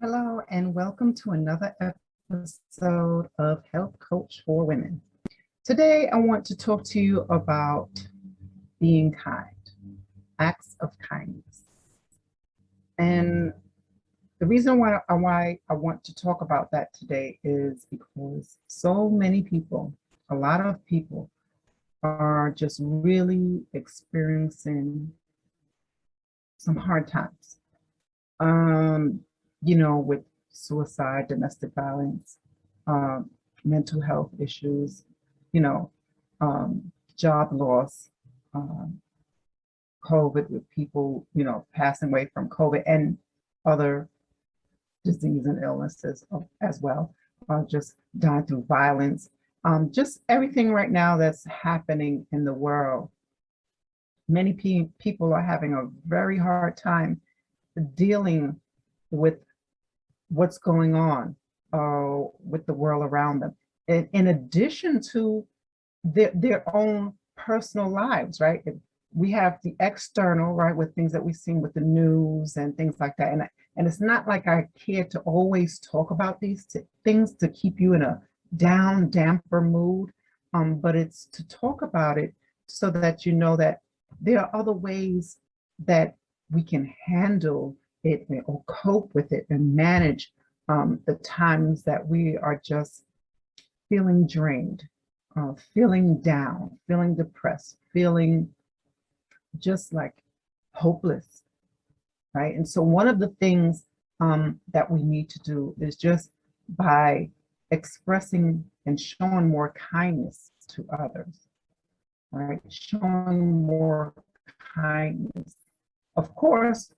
Hello, and welcome to another episode of Health Coach for Women. Today, I want to talk to you about being kind, acts of kindness. And the reason why I want to talk about that today is because so many people, a lot of people, are just really experiencing some hard times. Um, with suicide, domestic violence, um, mental health issues, you know, job loss, um, COVID with people, passing away from COVID and other disease and illnesses as well, just dying through violence. Just everything right now that's happening in the world. Many people are having a very hard time dealing with what's going on with the world around them, in addition to their own personal lives, right? We have the external, right, with things that we've seen with the news and things like that. And it's not like I care to always talk about these things to keep you in a damper mood, but it's to talk about it so that you know that there are other ways that we can handle it or cope with it and manage the times that we are just feeling drained, feeling down, feeling depressed, feeling just like hopeless, right? And so one of the things that we need to do is just by expressing and showing more kindness to others, right? Showing more kindness. Of course,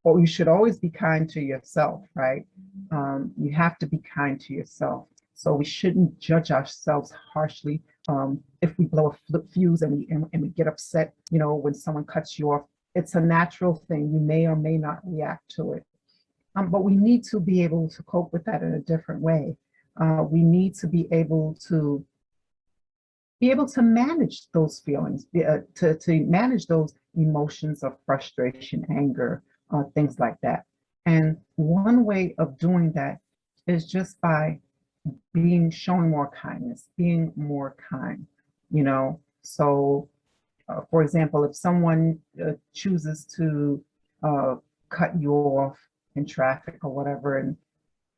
or you should always be kind to yourself, right? You have to be kind to yourself. So we shouldn't judge ourselves harshly. If we blow a fuse and we get upset, when someone cuts you off, it's a natural thing. You may or may not react to it. But we need to be able to cope with that in a different way. We need to be able to manage those feelings, to manage those emotions of frustration, anger, things like that. And one way of doing that is just by showing more kindness, being more kind. So, for example, if someone chooses to cut you off in traffic or whatever, and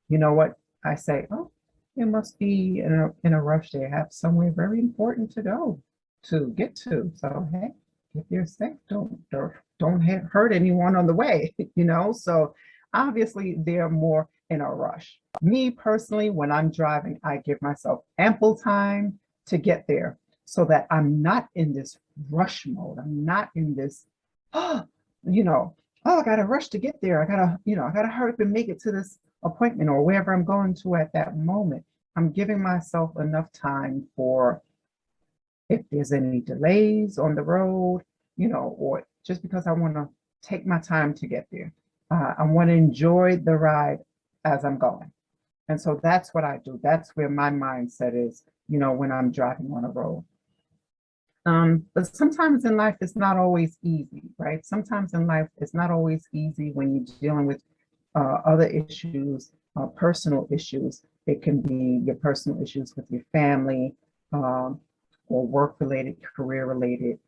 you know what I say, oh, they must be in a rush. They have somewhere very important to go to get to. So hey, get there safe. Don't hurt anyone on the way. So obviously they're more in a rush. Me personally, when I'm driving, I give myself ample time to get there so that I'm not in this rush mode. I'm not in this, oh, oh, I gotta rush to get there. I gotta hurry up and make it to this appointment or wherever I'm going to at that moment. I'm giving myself enough time for if there's any delays on the road, or just because I want to take my time to get there. I want to enjoy the ride as I'm going. And so that's what I do. That's where my mindset is, when I'm driving on a road. But sometimes in life, it's not always easy, right? Sometimes in life, it's not always easy when you're dealing with other issues, personal issues. It can be your personal issues with your family, or work-related, career-related,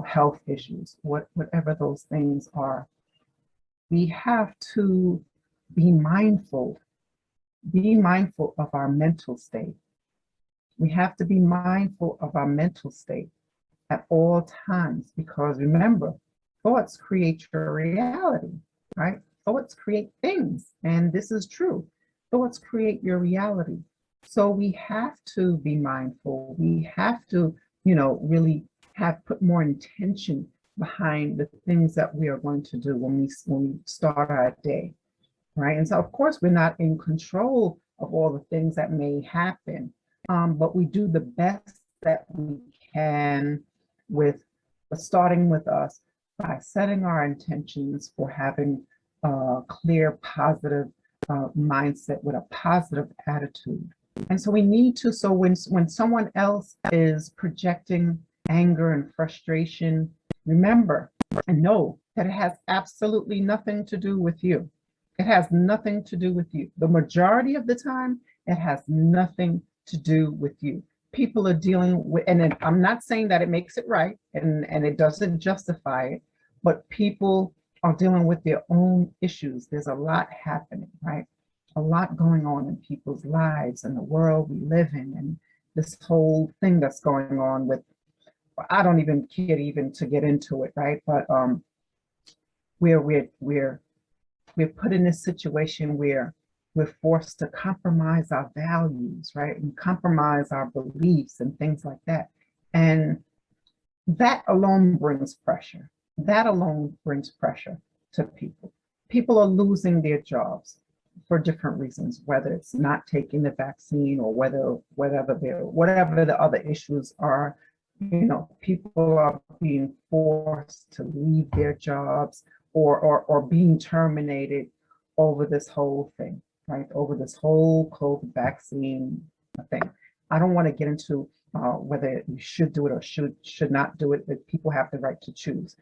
health issues, whatever those things are. We have to be mindful of our mental state. We have to be mindful of our mental state at all times, because remember, thoughts create your reality, right? Thoughts create things, and this is true. Thoughts create your reality. So we have to be mindful. We have to, really put more intention behind the things that we are going to do when we start our day, right? And so of course we're not in control of all the things that may happen, but we do the best that we can with starting with us by setting our intentions for having a clear, positive mindset with a positive attitude. And so we need to, so when someone else is projecting anger and frustration, remember and know that it has absolutely nothing to do with you. It has nothing to do with you. The majority of the time, it has nothing to do with you. People are dealing with, and I'm not saying that it makes it right, and it doesn't justify it, but people are dealing with their own issues. There's a lot happening, right? A lot going on in people's lives and the world we live in, and this whole thing that's going on with, I don't even care even to get into it, right? But where we're put in this situation where we're forced to compromise our values, right? And compromise our beliefs and things like that. And that alone brings pressure. That alone brings pressure to people. People are losing their jobs for different reasons, whether it's not taking the vaccine or whatever the other issues are. You know, people are being forced to leave their jobs or being terminated over this whole thing, right? Over this whole COVID vaccine thing. I don't want to get into whether you should do it or should not do it, but people have the right to choose.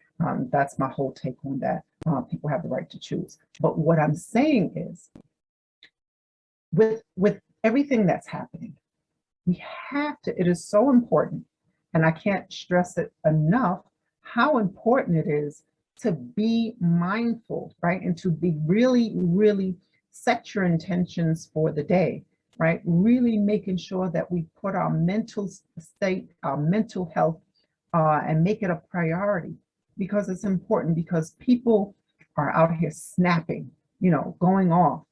That's my whole take on that. People have the right to choose. But what I'm saying is, with everything that's happening, we have to, it is so important, and I can't stress it enough, how important it is to be mindful, right? And to be really, really set your intentions for the day, right? Really making sure that we put our mental state, our mental health, and make it a priority, because it's important, because people are out here snapping, you know, going off.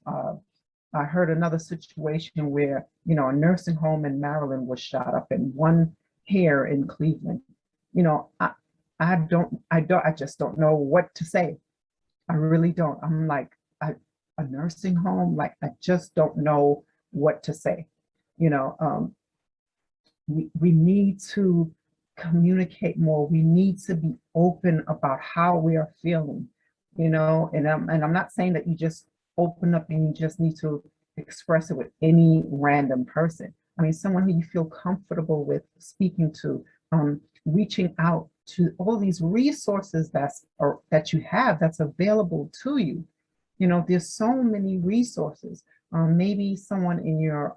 I heard another situation where, you know, a nursing home in Maryland was shot up, and one here in Cleveland. You know, I just don't know what to say. I really don't. I'm like, a nursing home, like, I just don't know what to say. You know, we need to communicate more. We need to be open about how we are feeling, you know, and I'm not saying that you just open up and you just need to express it with any random person. I mean, someone who you feel comfortable with speaking to, reaching out to all these resources that you have that's available to you. You know, there's so many resources. Maybe someone in your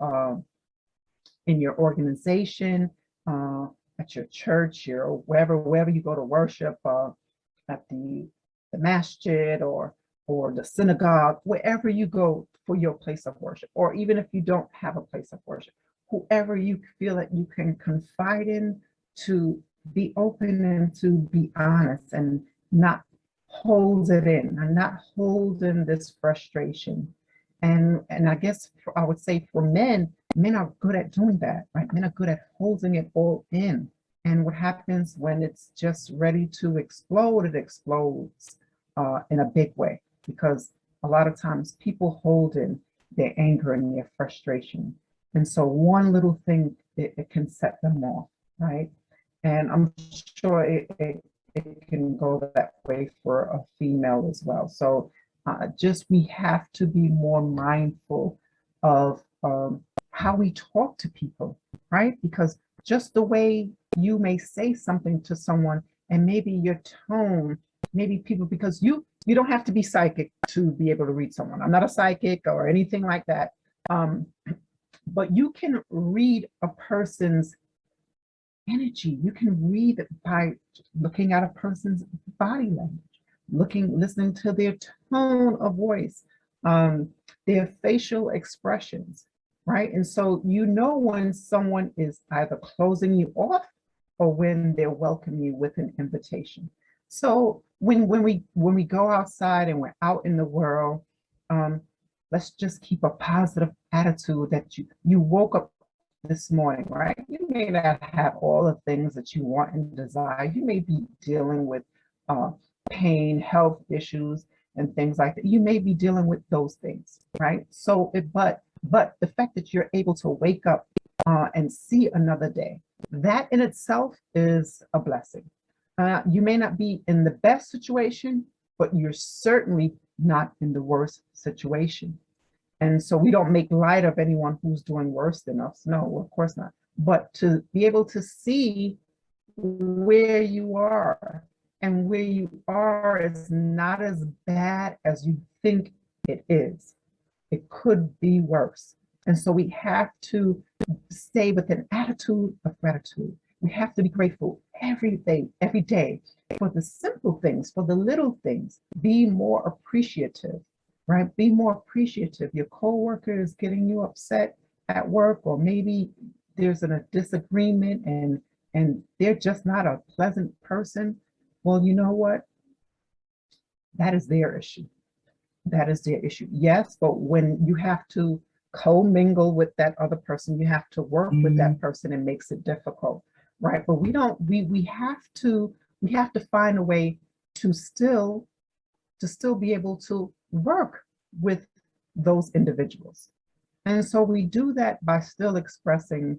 organization, at your church, your wherever you go to worship, at the masjid or the synagogue, wherever you go for your place of worship, or even if you don't have a place of worship, whoever you feel that you can confide in, to be open and to be honest, and not hold it in, and not hold in this frustration. And I guess I would say for men are good at doing that, right? Men are good at holding it all in. And what happens when it's just ready to explode, it explodes in a big way, because a lot of times people hold in their anger and their frustration. And so one little thing, it can set them off, right? And I'm sure it can go that way for a female as well. So just we have to be more mindful of how we talk to people, right? Because just the way you may say something to someone, and maybe your tone, maybe people, because you don't have to be psychic to be able to read someone. I'm not a psychic or anything like that. But you can read a person's energy. You can read it by looking at a person's body language, listening to their tone of voice, their facial expressions, right? And so you know when someone is either closing you off or when they're welcoming you with an invitation. So when we go outside and we're out in the world, let's just keep a positive attitude that you woke up this morning, right? You may not have all the things that you want and desire. You may be dealing with pain, health issues, and things like that. You may be dealing with those things, right? So, but the fact that you're able to wake up and see another day, that in itself is a blessing. You may not be in the best situation, but you're certainly not in the worst situation. And so we don't make light of anyone who's doing worse than us. No, of course not. But to be able to see where you are, and where you are is not as bad as you think It is. It could be worse. And so we have to stay with an attitude of gratitude. We have to be grateful every day for the simple things, for the little things. Be more appreciative, right? Be more appreciative. Your coworker is getting you upset at work, or maybe there's a disagreement and they're just not a pleasant person. Well, you know what? That is their issue. That is their issue. Yes, but when you have to co-mingle with that other person, you have to work with that person, and makes it difficult, right? But we have to find a way to still be able to work with those individuals. And so we do that by still expressing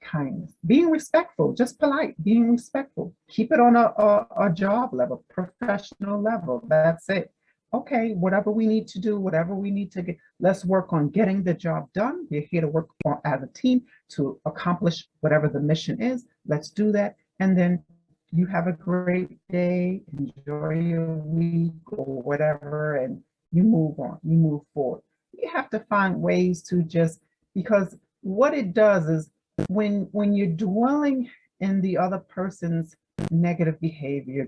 kindness, being respectful, just polite, being respectful. Keep it on a job level, professional level. That's it. Okay, whatever we need to do, whatever we need to get, let's work on getting the job done. We're here to work on, as a team, to accomplish whatever the mission is. Let's do that. And then you have a great day, enjoy your week or whatever, and you move on, you move forward. You have to find ways to just, because what it does is when you're dwelling in the other person's negative behavior,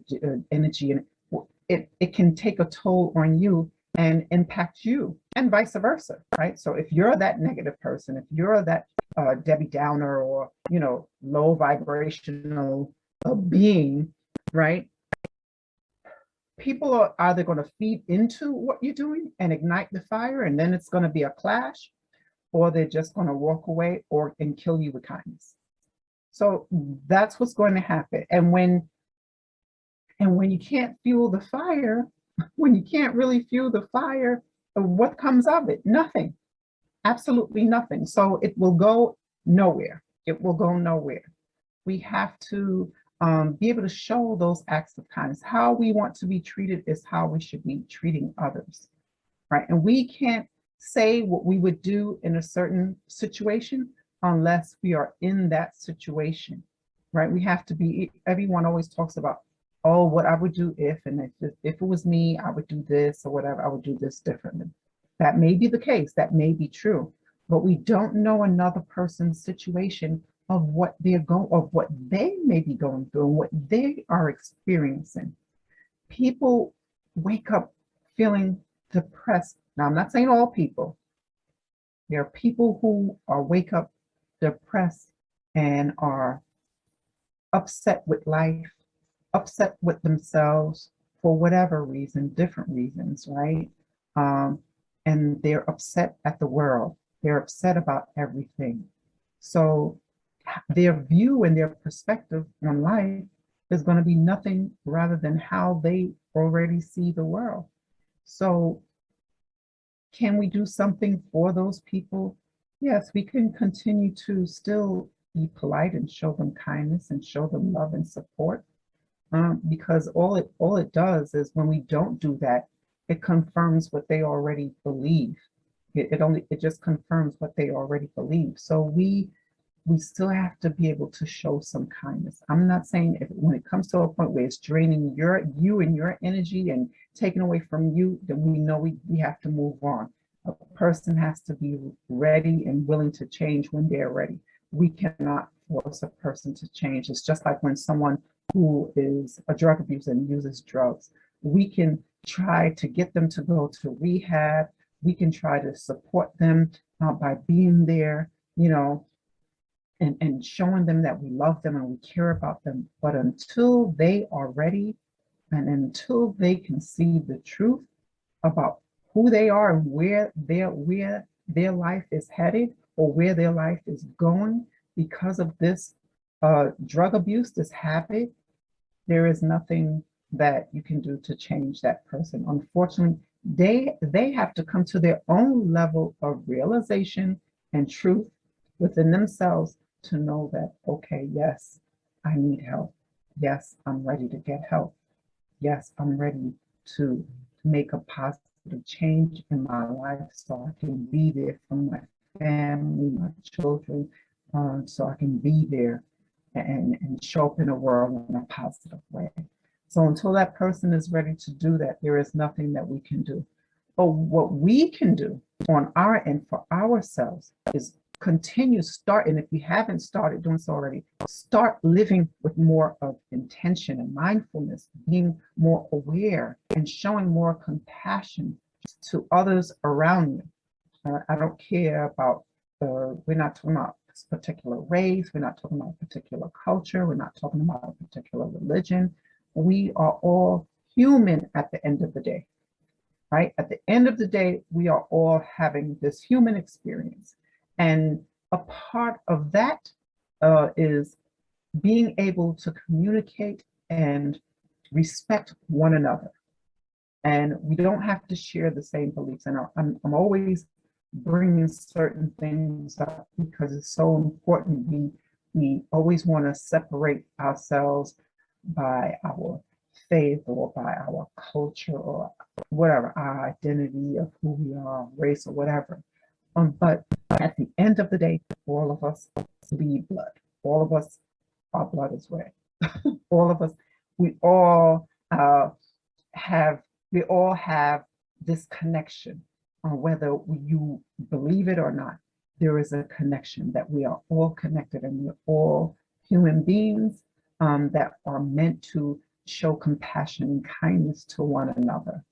energy, and it can take a toll on you and impact you, and vice versa, right? So if you're that negative person, if you're that Debbie Downer, or low vibrational being, right? People are either going to feed into what you're doing and ignite the fire, and then it's going to be a clash, or they're just going to walk away and kill you with kindness. So that's what's going to happen. And when you can't fuel the fire, when you can't really fuel the fire, what comes of it? Nothing. Absolutely nothing. So it will go nowhere. It will go nowhere. We have to be able to show those acts of kindness. How we want to be treated is how we should be treating others, right? And we can't say what we would do in a certain situation unless we are in that situation, right? We have to be, everyone always talks about, oh, what I would do if, and if it was me, I would do this or whatever, I would do this differently. That may be the case, that may be true, but we don't know another person's situation of what they may be going through and what they are experiencing. People wake up feeling depressed. Now, I'm not saying all people. There are people who wake up depressed and are upset with life, upset with themselves for whatever reason, different reasons, right? And they're upset at the world. They're upset about everything. So their view and their perspective on life is going to be nothing rather than how they already see the world. So can we do something for those people? Yes, we can continue to still be polite and show them kindness and show them love and support. Because all it does is, when we don't do that, it confirms what they already believe. It just confirms what they already believe. So we still have to be able to show some kindness. I'm not saying when it comes to a point where it's draining you and your energy and taking away from you, then we know we have to move on. A person has to be ready and willing to change when they're ready. We cannot force a person to change. It's just like when someone who is a drug abuser and uses drugs, we can try to get them to go to rehab. We can try to support them by being there, and showing them that we love them and we care about them. But until they are ready, and until they can see the truth about who they are and where their life is headed, or where their life is going because of this drug abuse, this habit, there is nothing that you can do to change that person. Unfortunately, they have to come to their own level of realization and truth within themselves to know that, okay, yes, I need help. Yes, I'm ready to get help. Yes, I'm ready to make a positive change in my life so I can be there for my family, my children, so I can be there and show up in the world in a positive way. So until that person is ready to do that, there is nothing that we can do. But what we can do on our end for ourselves is continue starting. If you haven't started doing so already, start living with more of intention and mindfulness, being more aware and showing more compassion to others around you. I don't care about, we're not talking about this particular race, we're not talking about a particular culture, we're not talking about a particular religion. We are all human at the end of the day, right? At the end of the day, we are all having this human experience. And a part of that is being able to communicate and respect one another. And we don't have to share the same beliefs. And I'm always bringing certain things up because it's so important. We always want to separate ourselves by our faith or by our culture or whatever, our identity of who we are, race or whatever. But at the end of the day, all of us bleed blood. All of us, our blood is red. All of us, we all have this connection, whether you believe it or not. There is a connection that we are all connected, and we're all human beings that are meant to show compassion and kindness to one another,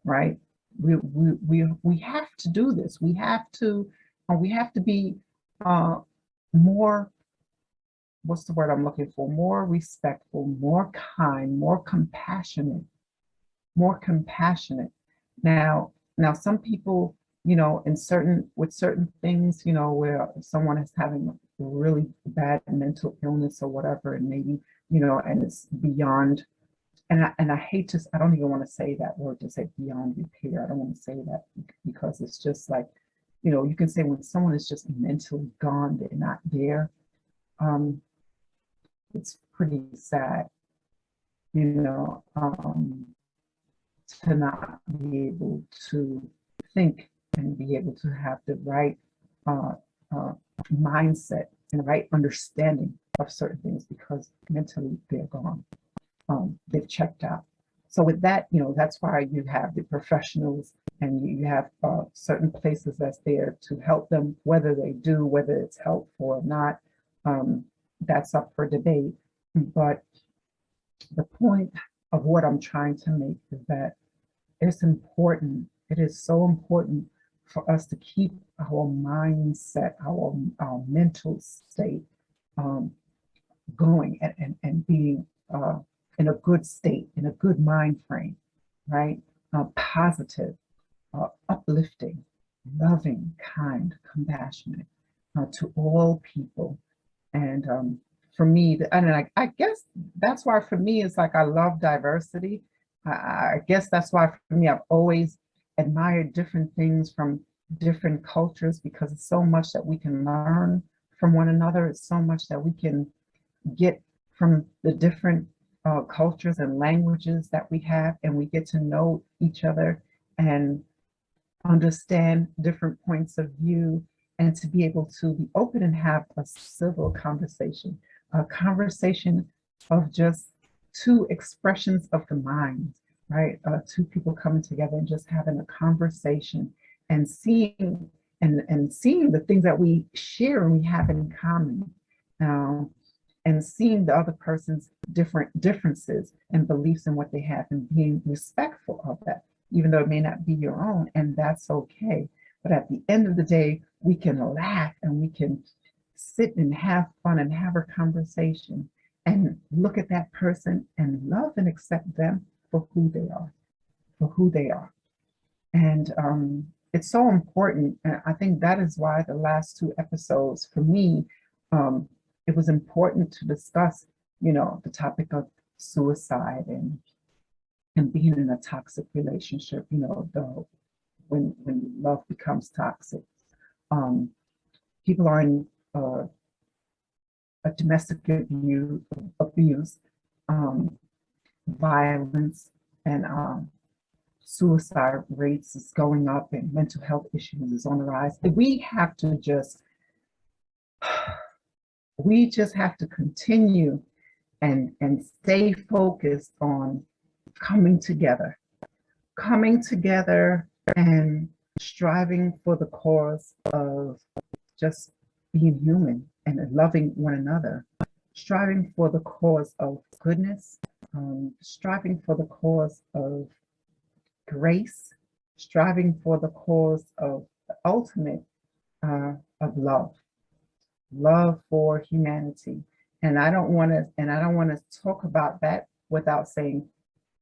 right? We have to do this. We have to be more, what's the word I'm looking for? More respectful, more kind, more compassionate. Now, some people, with certain things, where someone is having a really bad mental illness or whatever, and maybe, and it's beyond, and I hate to, I don't even want to say that word, to say beyond repair. I don't want to say that because it's just like, you can say when someone is just mentally gone, they're not there. It's pretty sad, to not be able to think and be able to have the right mindset and the right understanding of certain things because mentally they're gone. They've checked out. So with that, that's why you have the professionals and you have certain places that's there to help them, whether it's helpful or not, that's up for debate. But the point of what I'm trying to make is that it's important. It is so important for us to keep our mindset, our mental state going and being in a good state, in a good mind frame, right? Positive, uplifting, loving, kind, compassionate to all people. And for me, I guess that's why for me it's like I love diversity. I guess that's why for me I've always admired different things from different cultures because it's so much that we can learn from one another. It's so much that we can get from the different cultures and languages that we have, and we get to know each other and understand different points of view, and to be able to be open and have a civil conversation, a conversation of just two expressions of the mind, right? Two people coming together and just having a conversation and seeing seeing the things that we share and we have in common, and seeing the other person's differences and beliefs and what they have, and being respectful of that, even though it may not be your own, and that's okay. But at the end of the day, we can laugh and we can sit and have fun and have a conversation and look at that person and love and accept them for who they are. And it's so important. And I think that is why the last two episodes for me, it was important to discuss, the topic of suicide and being in a toxic relationship, when love becomes toxic. People are in a domestic abuse, violence, and suicide rates is going up, and mental health issues is on the rise. We just have to continue and stay focused on coming together and striving for the cause of just being human and loving one another, striving for the cause of goodness, striving for the cause of grace, striving for the cause of the ultimate of love, love for humanity. And I don't want to talk about that without saying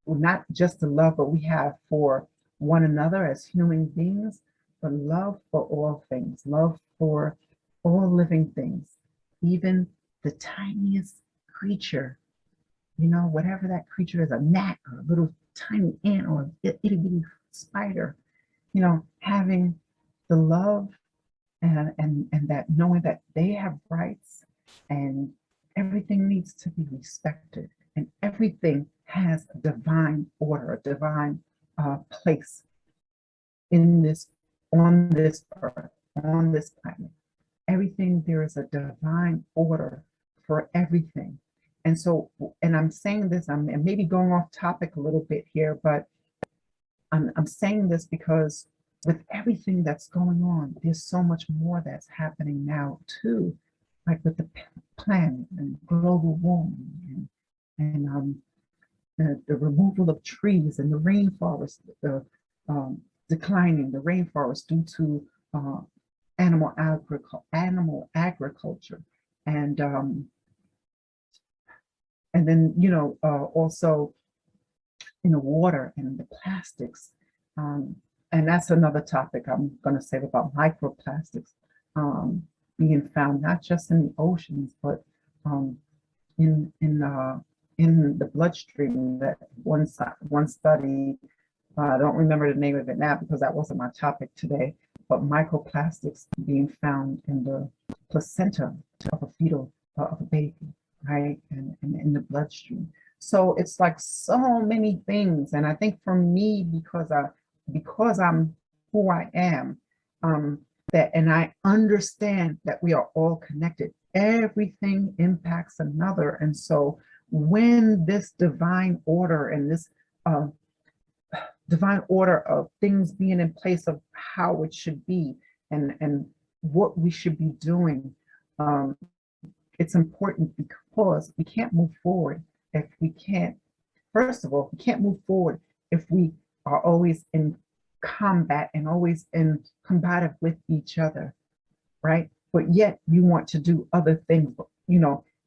not just the love that we have for one another as human beings, but love for all things, love for all living things, even the tiniest creature, whatever that creature is, a gnat or a little tiny ant or an itty bitty spider, having the love and that knowing that they have rights and everything needs to be respected and everything has a divine order, a divine place in this, on this earth, on this planet. Everything, there is a divine order for everything. And so, and I'm saying this, I'm maybe going off topic a little bit here, but I'm saying this because with everything that's going on, there's so much more that's happening now too, like with the planet and global warming and the removal of trees and the rainforest, the declining the rainforest due to animal agriculture, and then also in the water and the plastics, and that's another topic I'm going to say about microplastics being found not just in the oceans but in the bloodstream. That one study, I don't remember the name of it now because that wasn't my topic today, but microplastics being found in the placenta of a baby, right, and in the bloodstream. So it's like so many things, and I think for me, because I'm who I am, that, and I understand that we are all connected. Everything impacts another, and so when this divine order and this divine order of things being in place of how it should be and what we should be doing, it's important because we can't move forward if we can't, first of all, we can't move forward if we are always in combat and always in combative with each other, right? But yet you want to do other things,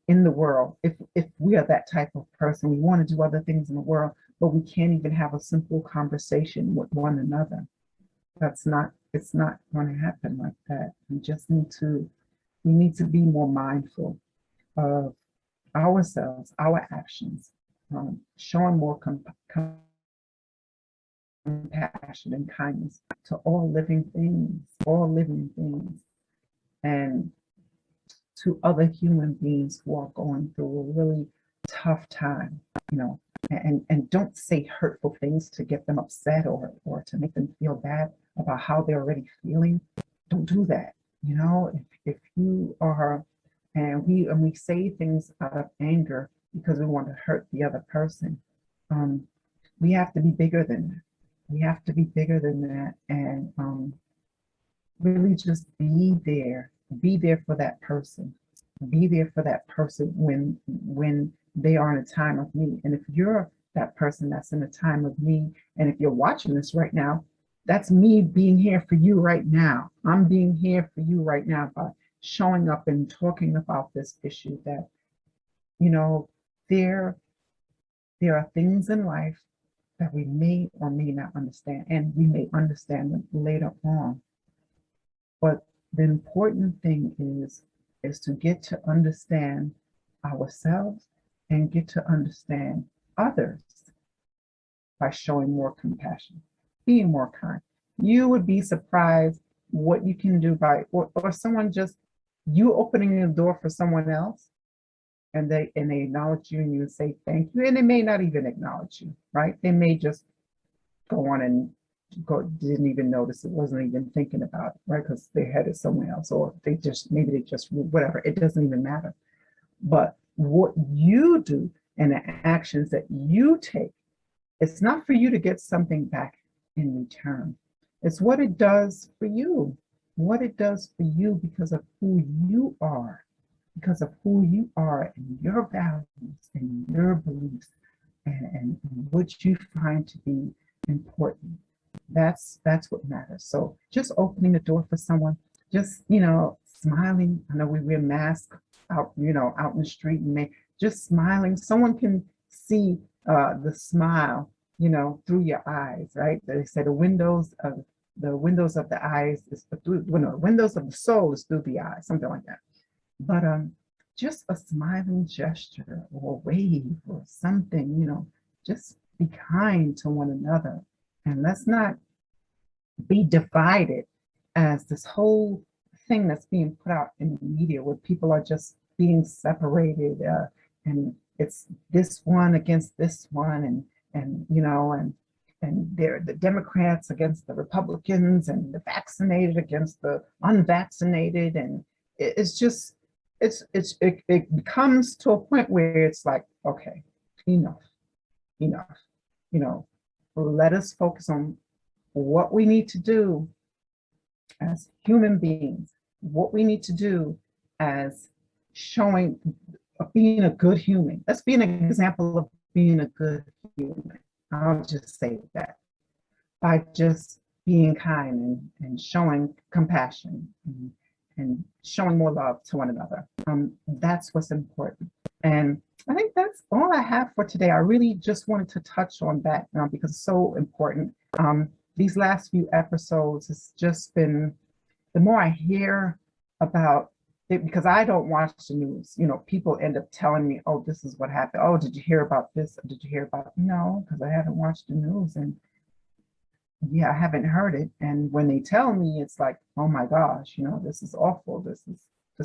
in the world. If we are that type of person, we want to do other things in the world, but we can't even have a simple conversation with one another. It's not going to happen like that. We need to be more mindful of ourselves, our actions, showing more compassion and kindness to all living things, and to other human beings who are going through a really tough time, and don't say hurtful things to get them upset or to make them feel bad about how they're already feeling. Don't do that. If you are, and we say things out of anger because we want to hurt the other person, we have to be bigger than that. We have to be bigger than that, and really just be there for that person. Be there for that person when they are in a time of need. And if you're that person that's in a time of need, and if you're watching this right now, that's me being here for you right now. I'm being here for you right now by showing up and talking about this issue that, there are things in life that we may or may not understand, and we may understand them later on. But the important thing is to get to understand ourselves and get to understand others by showing more compassion, being more kind. You would be surprised what you can do by, or someone just, you opening the door for someone else, and they acknowledge you and you say thank you, and they may not even acknowledge you, right? They may just go on and didn't even notice it, wasn't even thinking about it, right? Because they had it somewhere else, or maybe they just whatever, it doesn't even matter. But what you do and the actions that you take, it's not for you to get something back in return. It's what it does for you, what it does for you because of who you are, because of who you are and your values and your beliefs and what you find to be important. That's what matters. So just opening the door for someone, just smiling. I know we wear masks out, out in the street, and they just smiling. Someone can see the smile, through your eyes, right? They say the windows of the eyes is through, well, no, the windows of the soul is through the eyes, something like that. But just a smiling gesture or a wave or something, just be kind to one another. And let's not be divided as this whole thing that's being put out in the media where people are just being separated, and it's this one against this one, and they're the Democrats against the Republicans and the vaccinated against the unvaccinated. And it's just it comes to a point where it's like, okay, enough, enough, you know, let us focus on what we need to do as human beings, what we need to do as showing being a good human. Let's be an example of being a good human. I'll just say that by just being kind and showing compassion and showing more love to one another. That's what's important. And I think that's all I have for today. I really just wanted to touch on that because it's so important. These last few episodes, it's just been, the more I hear about it, because I don't watch the news, people end up telling me, oh, this is what happened. Oh, did you hear about this? Did you hear about, no, because I haven't watched the news. And yeah, I haven't heard it. And when they tell me, it's like, oh my gosh, this is awful. This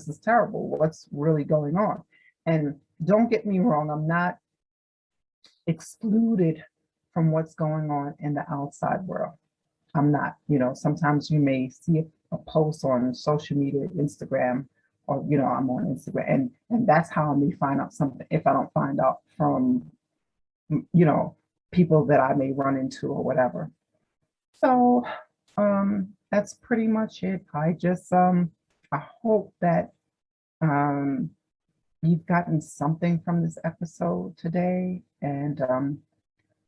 is terrible. What's really going on? And don't get me wrong, I'm not excluded from what's going on in the outside world. I'm not, sometimes you may see a post on social media, Instagram, or, I'm on Instagram, and that's how I may find out something if I don't find out from, people that I may run into or whatever. So that's pretty much it. I just I hope that you've gotten something from this episode today. And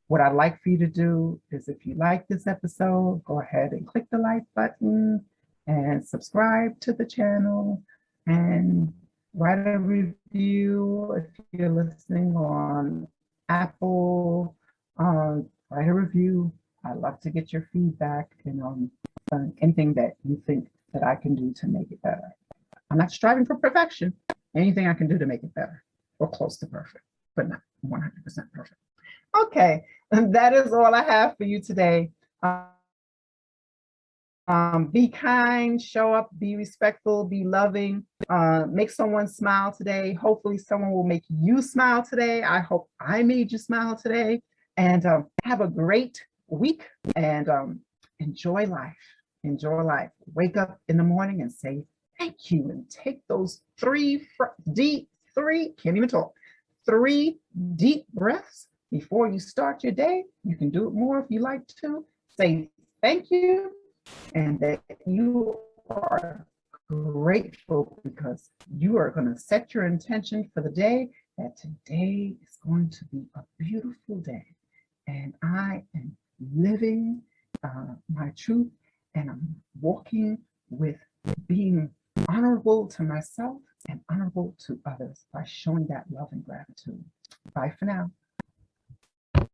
what I'd like for you to do is, if you like this episode, go ahead and click the like button and subscribe to the channel and write a review if you're listening on Apple. Write a review. I love to get your feedback and anything that you think that I can do to make it better. I'm not striving for perfection. Anything I can do to make it better or close to perfect, but not 100% perfect. Okay, and that is all I have for you today. Be kind, show up, be respectful, be loving, make someone smile today. Hopefully someone will make you smile today. I hope I made you smile today. And have a great week and enjoy life. Enjoy life. Wake up in the morning and say thank you, and take those three deep breaths before you start your day. You can do it more if you like to. Say thank you, and that you are grateful because you are going to set your intention for the day, that today is going to be a beautiful day. And I am living my truth, and I'm walking with being honorable to myself and honorable to others by showing that love and gratitude. Bye for now.